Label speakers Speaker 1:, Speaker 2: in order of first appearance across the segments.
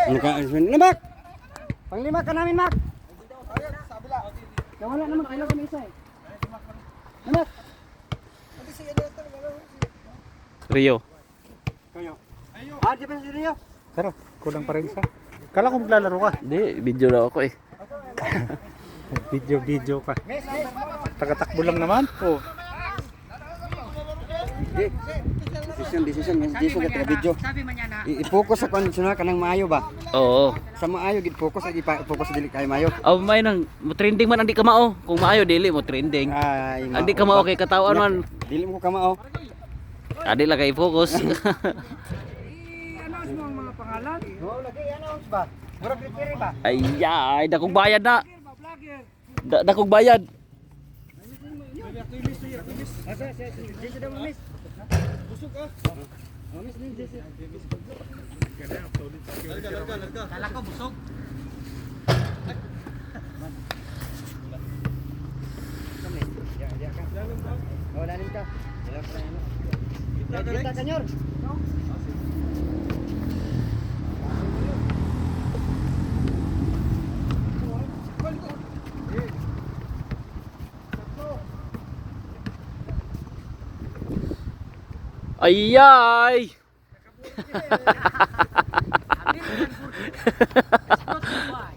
Speaker 1: Na, Mac! Panglima ka namin, Mac! Nawala naman, kailangan kami isa eh. Na, Mac!
Speaker 2: Rio.
Speaker 1: Di ba si Rio?
Speaker 3: Pero, kulang pa rin siya. Kala ko maglalaro ka.
Speaker 2: Hindi, video na ako eh.
Speaker 3: Video ka. Tagatakbo lang naman. Oh.
Speaker 1: Decision ka video. I-focus sa kondisyon ka ng maayo ba?
Speaker 2: Oo.
Speaker 1: Sa maayo gid focus ag focus dili kay maayo.
Speaker 2: Aw may nang mo trending man andi ka mao. Kung maayo dili mo trending.
Speaker 1: Ay,
Speaker 2: Andi ka mao kay katawan man.
Speaker 1: Dili mo ka mao.
Speaker 2: Adi lang kay focus.
Speaker 4: Ano ang mga pangalan?
Speaker 1: Oo, lagi announce ba? Murag repiri ba?
Speaker 2: Ay, dakong bayad na. Dakong bayad.
Speaker 1: Jesse daw miss. Busog ka. Miss din Jesse.
Speaker 4: Kala ko busog.
Speaker 1: Wala rin ka. Kita kanyor.
Speaker 2: Ayay.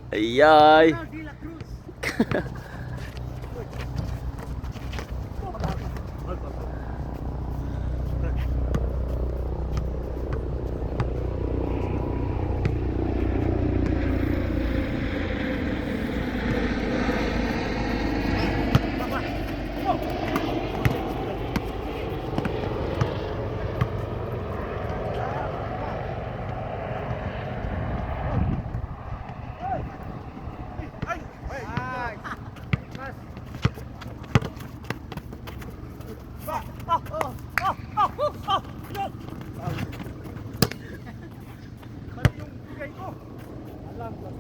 Speaker 2: Ayay.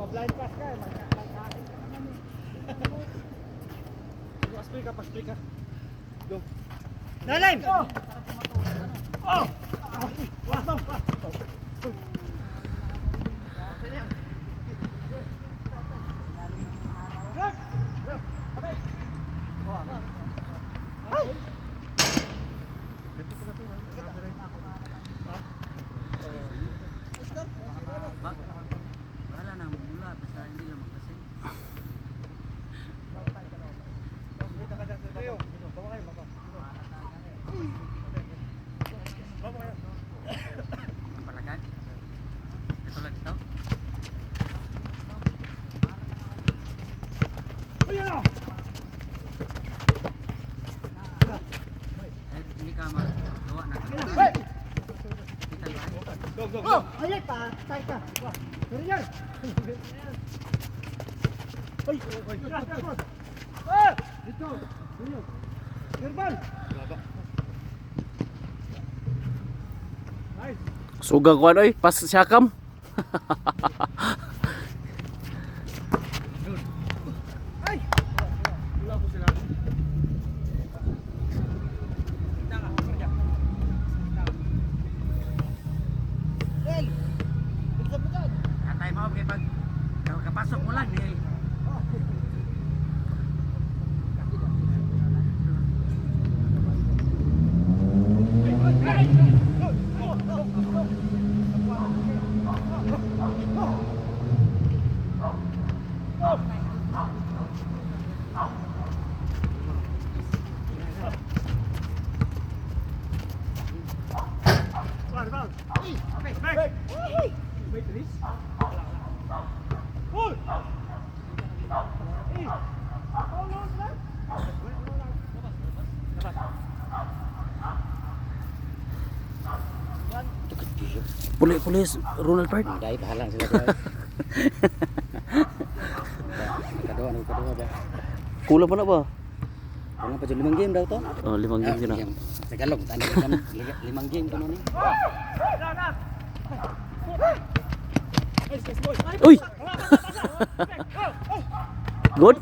Speaker 3: Blind pass ka. Paspray ka. Go. Nalim! Oh!
Speaker 4: Wala na mula basta hindi lang magkasing. Palagad. Ito lang ito. Hindi ka magawa na.
Speaker 1: Oh, ayay pa, tay ka. Rio. Dito. Rio. Gerbal.
Speaker 2: Sugang ko ano pas syakam.
Speaker 4: Katay mo kay pag kapasok mo lang eh.
Speaker 2: Pulis Ronald Park.
Speaker 1: Dai bahalang sila. Nakaduha ba?
Speaker 2: Kulang pa na ba?
Speaker 1: Ano pa 5 game daw to?
Speaker 2: Oh, 5 game na.
Speaker 1: Tagalog, tani ka 5 game kuno ni.
Speaker 2: Uy. Good.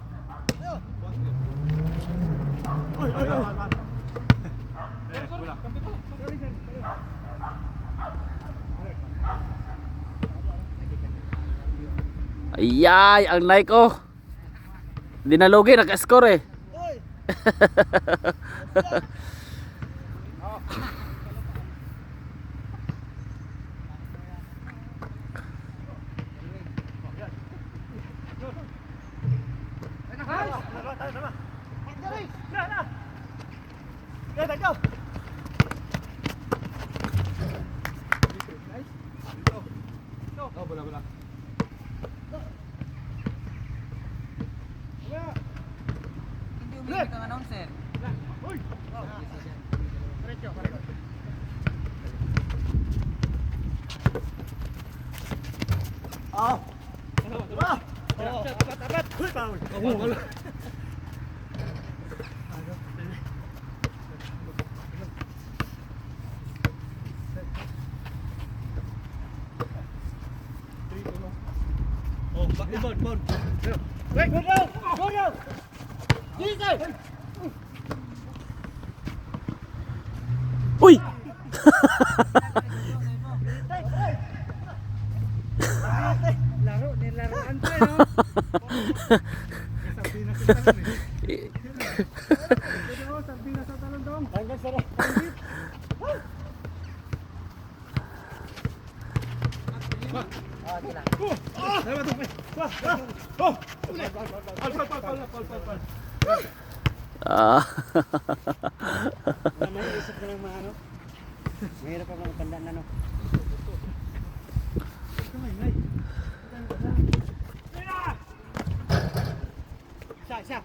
Speaker 2: Ayay, ang Nike oh. Di nalugi, naka-score eh.
Speaker 4: Hindi umibig ang announcer.
Speaker 2: Uy!
Speaker 3: Laro, nilaruan pa eh, no? Sabi na sa talon eh. Sabi na sa talon dong. Hanggang sa
Speaker 2: Ah.
Speaker 1: Naisip ko ng mga ano. Mahirap pa mga tanda na no.
Speaker 3: Isa.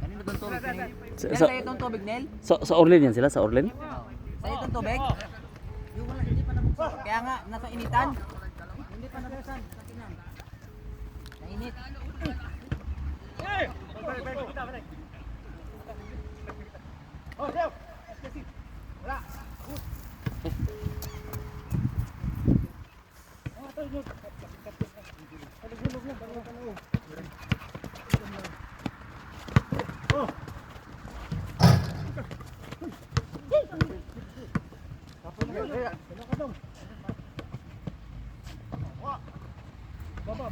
Speaker 4: Kanino itong tubig?
Speaker 2: Sa,
Speaker 4: Sa'yo itong tubig, Nel?
Speaker 2: sa Orlen yan sila, sa Orlen?
Speaker 4: Sa'yo itong tubig? Yung wala, hindi pa nabuksan. Kaya nga, nasa initan. Hindi pa nabuksan. Nainit.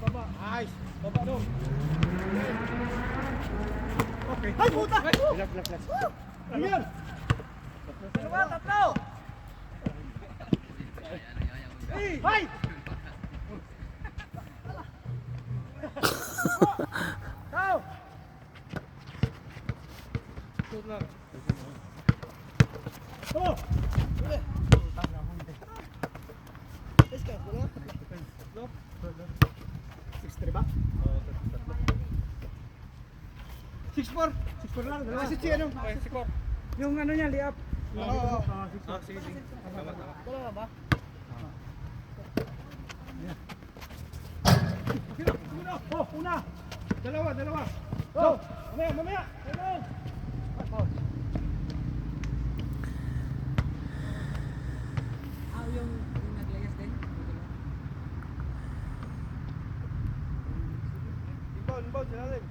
Speaker 3: Baba. Ayos. Baba dong. Okay. Ay, puta! Lak. Ayan! Tatlo! Hey! Tao! Oh! Ba? 6-4 lang. Dalawa. Si ano? 6-4. Yung ano niya, liap. Oo. Sige. Dalawa ba? Una. Dalawa. Oh, mamaya.
Speaker 4: Yung naglayas din?
Speaker 3: Inbound sila rin.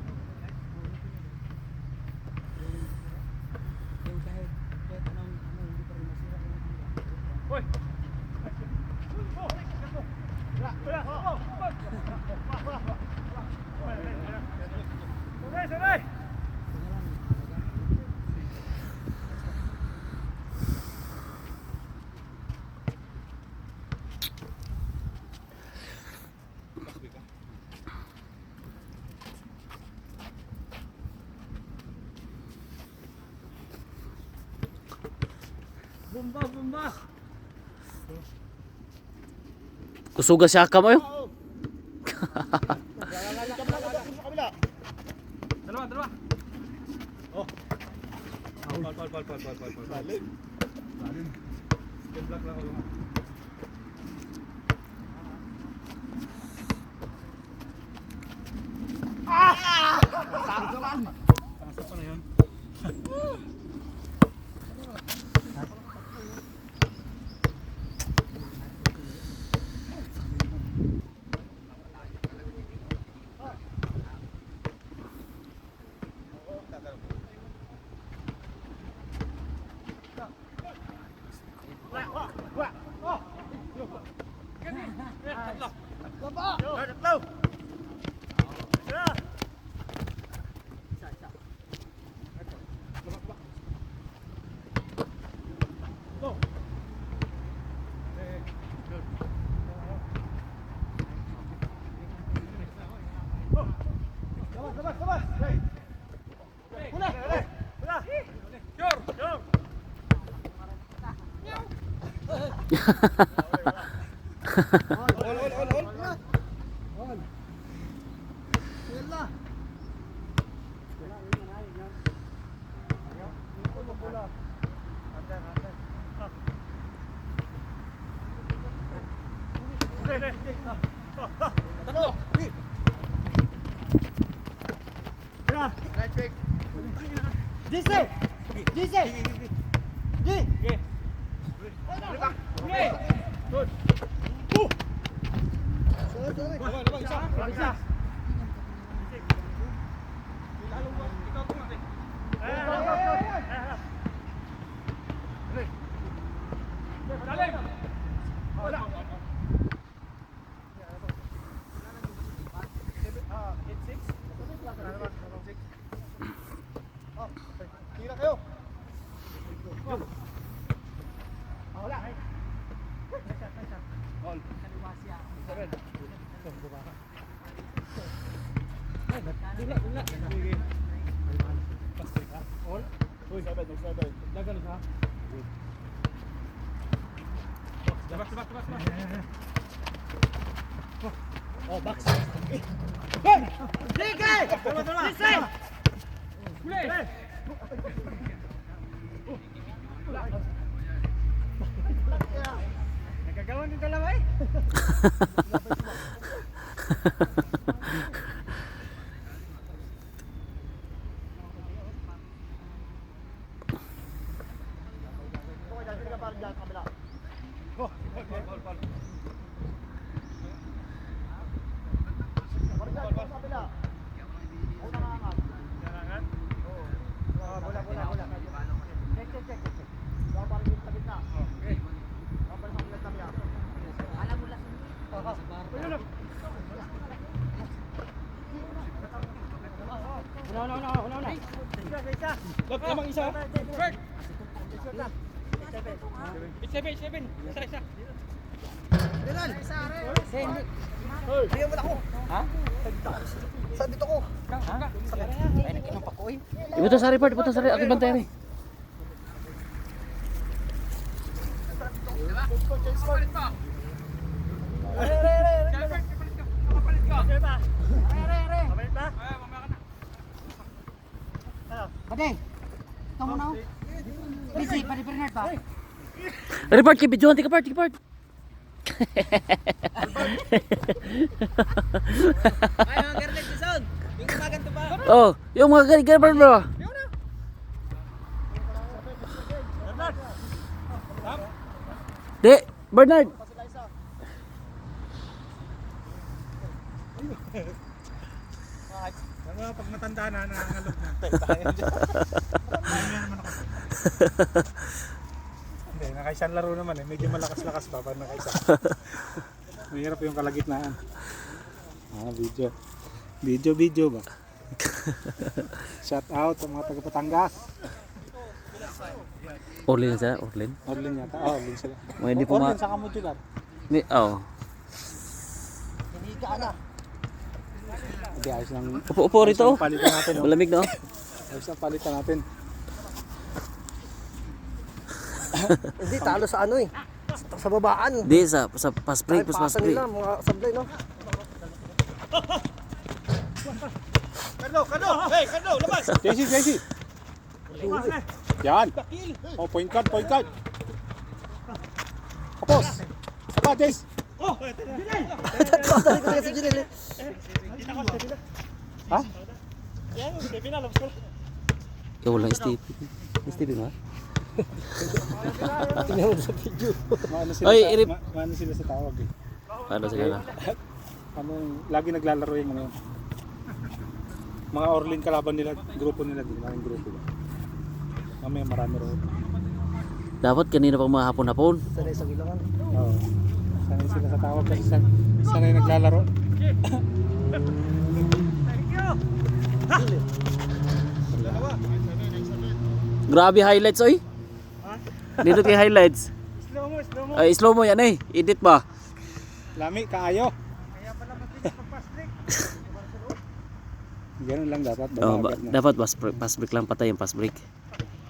Speaker 4: Yung kahit anong hindi pa rin masira.
Speaker 3: Hoy! Saray! Bomba!
Speaker 2: Kusuga siya ka mo yun.
Speaker 3: Dalawa. Oh. Pal. Lalim. Step block lang ako. Ah! Nagagawa ng dalawa eh.
Speaker 2: Ibutan sa report, ibutan sa report. Akin bantay rin.
Speaker 4: Badeng. Ikaw muna oh. Busy, pari Bernard ba?
Speaker 2: Report kay Bidyon, tika part.
Speaker 4: Ay, mga garnet sa sound. Yung kumaganto ba?
Speaker 2: Oh, yung mga ganyan bro. Di, Bernard.
Speaker 3: Ano, pag matanda na, nangangalog na. Hindi, nakaisang laro naman eh. Medyo malakas-lakas pa pag nakaisa. Mahirap yung kalagitnaan. Video ba? Shout out sa mga taga-Patangas.
Speaker 2: Orlin sila, Orlin.
Speaker 3: Orlin yata. Oh, Orlin sila.
Speaker 2: May hindi po
Speaker 3: Orlin sa Kamudyugar.
Speaker 2: Ni, oh.
Speaker 3: Hindi, ayos lang.
Speaker 2: Upo rito.
Speaker 3: Ayos lang palitan natin. Oh.
Speaker 2: Malamig no?
Speaker 3: Ayos lang palitan natin.
Speaker 5: Hindi, talo sa ano eh. Sa babaan.
Speaker 2: Di, sa fast break,
Speaker 5: Ay,
Speaker 2: fast
Speaker 5: pasa
Speaker 2: break.
Speaker 5: nila, mga sablay, no?
Speaker 3: JC. Yan. Oh, point guard. Kapos. Sapa, Jace.
Speaker 5: Tatlo ko si Jinil eh.
Speaker 3: Ha? Yan, Stephen na, labas ko.
Speaker 2: Ikaw lang, Steve. Steve ba?
Speaker 5: Tingnan mo sa video.
Speaker 3: Maano
Speaker 2: Ay, irip.
Speaker 3: maano sila sa tawag eh.
Speaker 2: Paano sila na?
Speaker 3: Lagi naglalaro yung mga mga Orlin kalaban nila, grupo nila din, maraming grupo. Mamaya marami rin.
Speaker 2: Dapat kanina pang mga hapon-hapon.
Speaker 5: Sanay sa bilangan.
Speaker 3: Oo. Sanay sila sa tawag kasi sanay naglalaro.
Speaker 2: Grabe highlights oy. Dito kay highlights.
Speaker 3: Slow mo, slow mo.
Speaker 2: Ay, slow mo yan eh. Edit ba?
Speaker 3: Lami, kaayo. Ganun lang dapat.
Speaker 2: Oh,
Speaker 3: Babagat na.
Speaker 2: dapat pass break lang, patay yung pass break.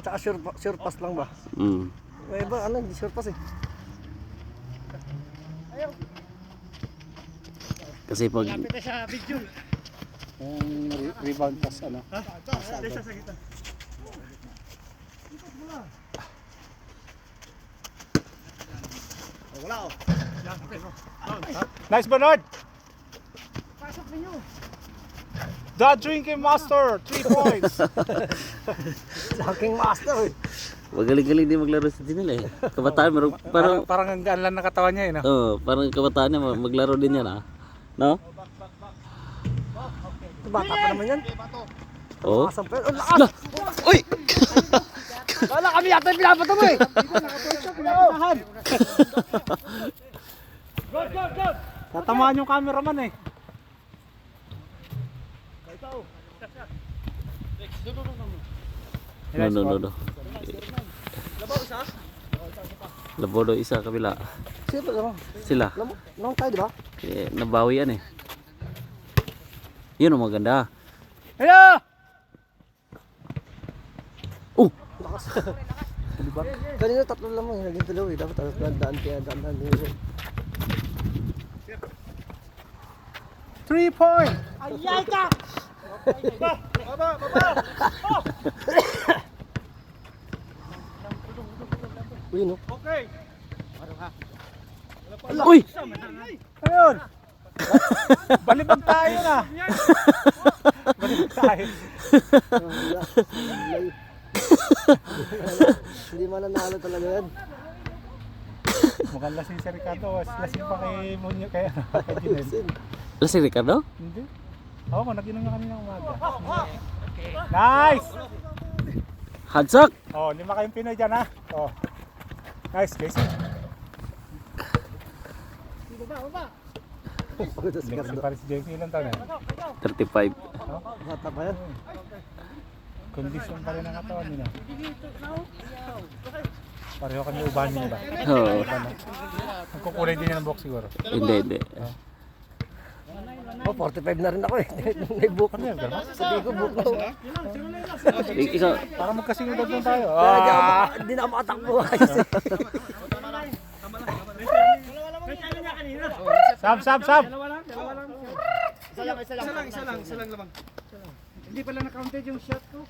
Speaker 5: Tsaka sure pass lang ba?
Speaker 2: Mm.
Speaker 5: May iba, ano, hindi sure pass eh.
Speaker 2: Kasi pag
Speaker 3: Yung rebound pass ano. Pass agad. Nice Bernard! Pasok ninyo! The Drinking Master, 3 points!
Speaker 5: Saking master eh.
Speaker 2: magaling-galing din maglaro sa nila eh. Kabataan,
Speaker 3: Parang ang gaan lang ng katawan niya eh, no?
Speaker 2: parang kabataan niya maglaro din yan ah. No?
Speaker 5: Ito bata pa naman yan.
Speaker 2: Oo.
Speaker 5: Lakas ang pwede. Oh, lakas!
Speaker 2: Uy!
Speaker 5: Wala kami yata yung pinapato mo eh.
Speaker 3: Tatamaan yung cameraman eh.
Speaker 2: No. Labo daw isa kabila.
Speaker 5: Sino ba naman?
Speaker 2: Sila.
Speaker 5: Alam mo, nang tayo di ba?
Speaker 2: Eh, nabawi yan eh. Yun ang maganda.
Speaker 3: Hello!
Speaker 2: Oh!
Speaker 5: Lakas. Diba? Kanina tatlo lang mo, naging dalawa eh. Dapat daan kaya daan din.
Speaker 3: 3 points!
Speaker 5: Ayay ka! Uy, no?
Speaker 2: Uy!
Speaker 3: Ayun! Balibag tayo na! Balibag tayo.
Speaker 5: Hindi man nanalo talaga yan.
Speaker 3: Mukhang lasing si Ricardo. Lasing pa kay Munyo kaya kay Jinel.
Speaker 2: Lasing Ricardo?
Speaker 3: Hindi. Oo, nag-inom na kanina umaga. Nice!
Speaker 2: Hadsak!
Speaker 3: Oh, 5 kayong Pinoy dyan ha. Oh. Nice, Casey. Next pa rin si James. Ilan taon yan?
Speaker 2: 35.
Speaker 5: Bata pa yan.
Speaker 3: Kondisyon pa rin ang katawan nila. Pareho kami ubanin ba?
Speaker 2: Oo.
Speaker 3: Nagkukulay din yan ng box siguro.
Speaker 2: Hindi.
Speaker 5: Oh, 45 na rin ako eh. Nag-book na. Sabi ko, book na.
Speaker 2: Ikaw,
Speaker 3: Para magkasinunod lang tayo.
Speaker 5: Hindi na ako makatakbo.
Speaker 3: Sab!
Speaker 6: Isa lang lamang. Hindi pala na-counted yung shot ko.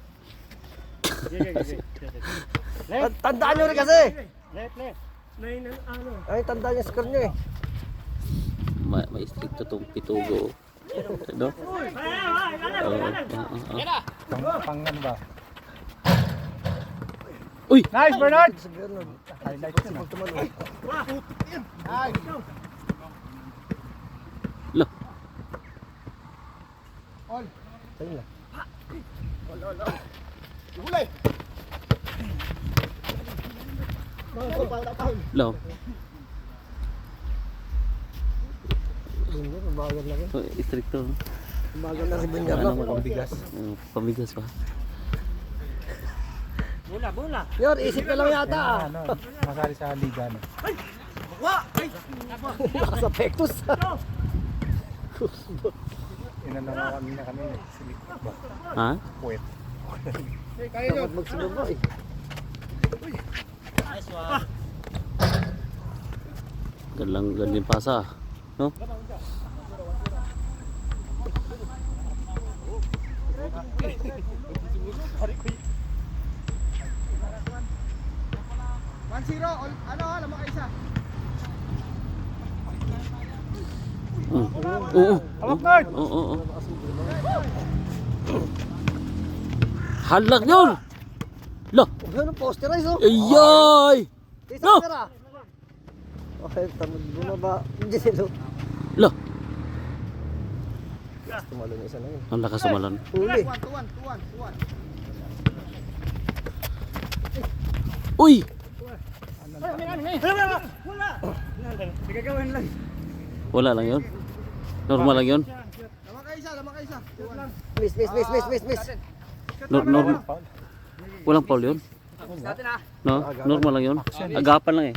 Speaker 5: Tandaan nyo rin kasi.
Speaker 6: Left. Ano?
Speaker 5: Ay, tandaan yung score nyo eh.
Speaker 2: may stricto tong pitugo. No?
Speaker 3: Pang ano ba?
Speaker 2: Uy!
Speaker 3: Nice, Bernard!
Speaker 5: Si Bernard.
Speaker 3: Highlight yun ah.
Speaker 5: Tumalo.
Speaker 2: Lo.
Speaker 5: Tayo na.
Speaker 2: Lo.
Speaker 5: Bunyag, bagal na rin.
Speaker 2: Stricto.
Speaker 5: Bagal na si Bunyag.
Speaker 2: Ano,
Speaker 3: Pambigas.
Speaker 2: Pamigas pa.
Speaker 6: Bola.
Speaker 5: Yor, isip na lang yata ah.
Speaker 3: Ano, masali sa liga no.
Speaker 5: Lakas sa pektus.
Speaker 3: Inanawa kami na kanina. Silip ba?
Speaker 2: Ha?
Speaker 3: Puwet.
Speaker 5: Dapat magsinubo eh.
Speaker 2: Galing pasa. No?
Speaker 6: Alam mo kayo isa?
Speaker 2: Oo.
Speaker 3: Hawak, Nard!
Speaker 2: Oo. Halag yun! Lo!
Speaker 5: Ano, posterize oh.
Speaker 2: Ayay!
Speaker 5: Isa
Speaker 2: No!
Speaker 5: kamera. Okay, tamad bumaba. Janelo.
Speaker 2: Lo!
Speaker 5: Tumalo na isa na yun.
Speaker 2: Ang lakas sumalon.
Speaker 5: Huli.
Speaker 6: Tuwan.
Speaker 2: Uy!
Speaker 3: Nagagawin lang.
Speaker 2: Wala lang yun. Normal lang yun.
Speaker 6: Lamang ka isa.
Speaker 5: Miss.
Speaker 2: Normal. Walang foul yun. No? Normal lang yun. Agapan lang eh.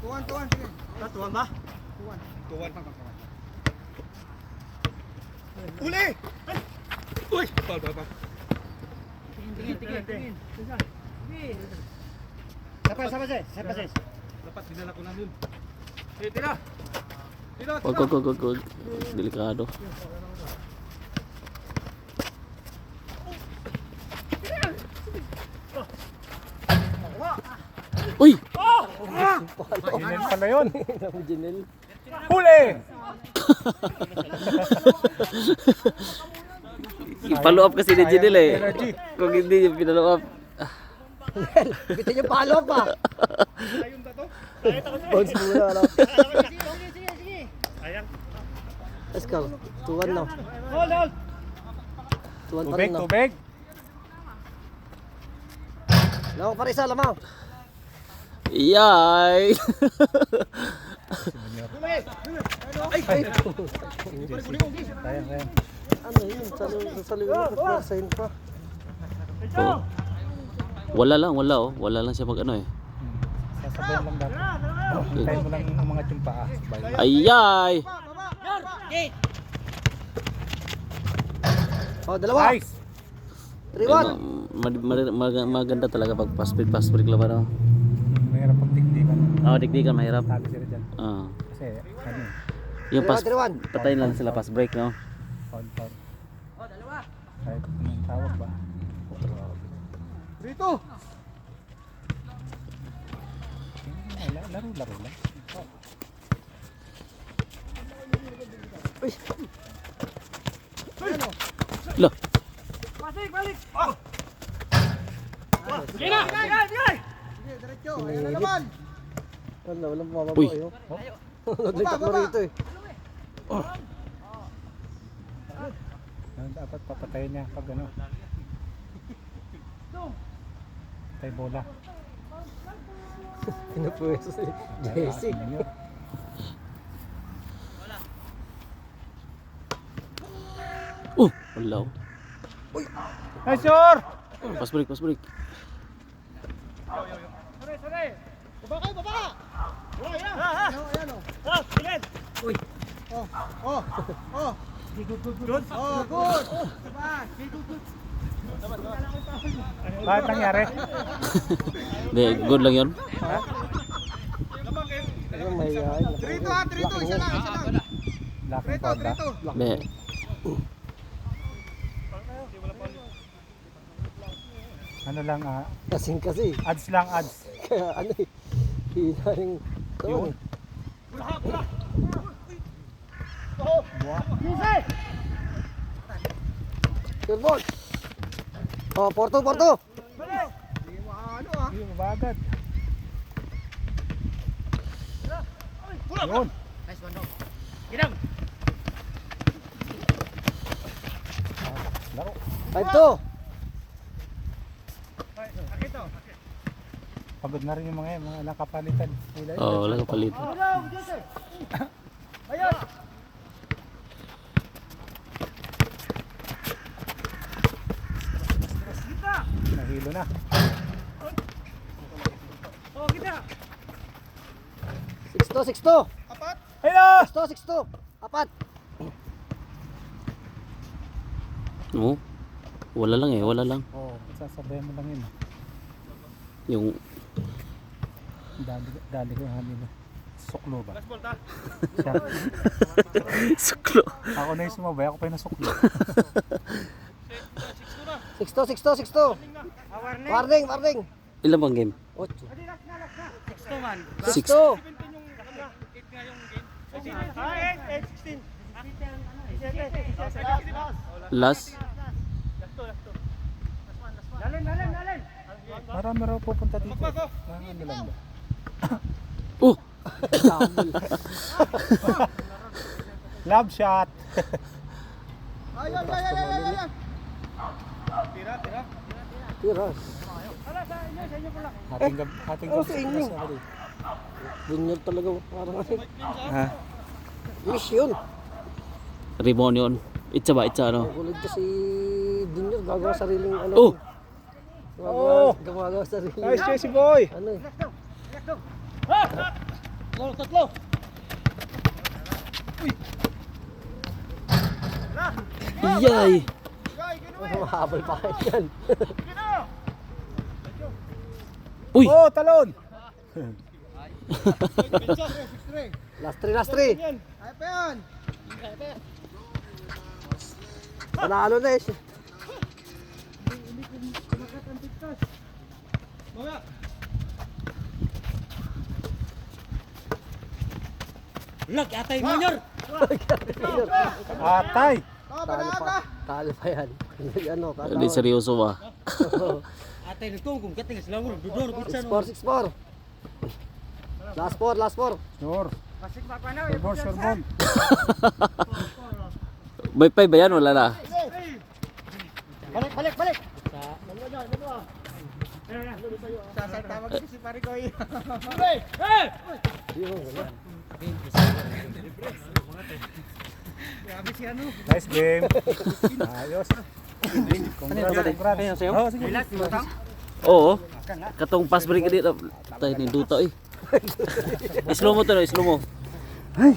Speaker 6: Tuwan, sige.
Speaker 3: Tuwan ba?
Speaker 6: Tuwan. Uli! Uy! Bal.
Speaker 3: Tingin. Sapase.
Speaker 6: Dapat dinala ko na dun.
Speaker 3: Tira.
Speaker 2: Wag. Delikado. Uy!
Speaker 3: Jinel pala yun.
Speaker 5: Janel.
Speaker 3: Huli!
Speaker 2: Follow up kasi ni Jinel eh. Kung hindi yung pinalo up.
Speaker 5: Bitin yung palo pa. Bounce muna lang. Let's go. 2-1 now.
Speaker 3: Hold.
Speaker 5: 2-1 pa rin now.
Speaker 3: Tubig.
Speaker 5: Lamang pa rin isa, lamang.
Speaker 2: Yay!
Speaker 5: Ano yun? Sasaluhin mo pa. Sasahin pa.
Speaker 2: Oh. Wala lang siya mag ano eh.
Speaker 3: Sasabayan lang dapat. Hintayin mo lang umangat yung paa.
Speaker 2: Ayay!
Speaker 5: Oh, dalawa.
Speaker 3: Nice!
Speaker 5: 3-1.
Speaker 2: Maganda talaga pag fast break lang ba no?
Speaker 3: Mahirap pag tiktikan.
Speaker 2: Dikdikan mahirap.
Speaker 3: Sabi sila dyan. Kasi ano
Speaker 2: Yung pass,
Speaker 5: 3-1.
Speaker 2: patayin lang sila fast break no?
Speaker 3: Foul. Kahit anong tawag ba?
Speaker 6: Rito!
Speaker 3: Laro lang.
Speaker 2: Lah,
Speaker 3: Balik!
Speaker 6: Sige, diretso. Ayan na naman.
Speaker 5: Walang bumababa
Speaker 2: Uy.
Speaker 5: eh. Naglipat mo rito eh.
Speaker 3: Dapat papatayin niya pag ano. Patay bola.
Speaker 5: Pinapwesto si Jesse.
Speaker 2: wala.
Speaker 3: Nice sure!
Speaker 2: Fast break.
Speaker 6: Sore. Baba! Ayan. Ayan o.
Speaker 3: Uy!
Speaker 6: Oh.
Speaker 3: Good!
Speaker 6: Oh, good.
Speaker 3: Bakit nangyari?
Speaker 2: Hindi, good lang yun.
Speaker 5: Ano may yahay.
Speaker 6: Trito. Isa lang.
Speaker 3: Laking konda.
Speaker 2: Hindi.
Speaker 3: Ano lang
Speaker 5: Kasi.
Speaker 3: ads lang ads.
Speaker 5: Kaya ano eh. Hina yung tawag eh. Good ball. Oh, Porto.
Speaker 3: Hindi mabagat. Yun. Laro.
Speaker 5: 5-2.
Speaker 3: Pagod na rin yung mga nakapalitan.
Speaker 2: Wala ka palit.
Speaker 3: Nahilo na.
Speaker 5: 6-2.
Speaker 3: Hello!
Speaker 5: 6-2. Apat.
Speaker 2: Oo. Wala lang.
Speaker 3: Oh, sasabayan mo lang yun.
Speaker 2: Yung
Speaker 3: Dali ko yung nila. Suklo ba?
Speaker 2: suklo.
Speaker 3: Ako na yung sumabay, ako pa yung nasuklo.
Speaker 5: 6-2. Warning.
Speaker 2: Ilan bang game?
Speaker 5: 8.
Speaker 2: 6.
Speaker 5: 6-2.
Speaker 2: Last.
Speaker 3: Marami raw pupunta dito. Ano lang ba?
Speaker 2: Oh!
Speaker 3: Love shot.
Speaker 5: Tiras.
Speaker 3: Hating
Speaker 5: Oh, sa inyo. Bunyag talaga. Parang ano.
Speaker 3: Ha?
Speaker 5: Miss yun.
Speaker 2: Rimon yun. Itsa ba? Itsa ano?
Speaker 5: Kulid kasi Junior gagawa sariling ano.
Speaker 2: Oh!
Speaker 5: Gumagawa sariling.
Speaker 3: Nice chase boy.
Speaker 5: Ano eh.
Speaker 2: Yay!
Speaker 5: Mahabol pa kayo yan.
Speaker 2: Uy!
Speaker 3: Oh, talon.
Speaker 5: Last 3. Panalo na eh.
Speaker 3: Atay.
Speaker 5: Talo pa yan. Ano,
Speaker 2: Hindi seryoso ba?
Speaker 5: 6-4. Last 4.
Speaker 3: Sure. Sure ball.
Speaker 2: May pay ba yan? Wala na.
Speaker 6: Balik. Tawag si pare ko. Grabe si ano.
Speaker 3: Nice game. Ayos. Congrats. Oh, sige.
Speaker 2: Oo. Katong pass break dito. Tayo ni Duta eh. Slow mo to no, slow mo.
Speaker 3: Ay.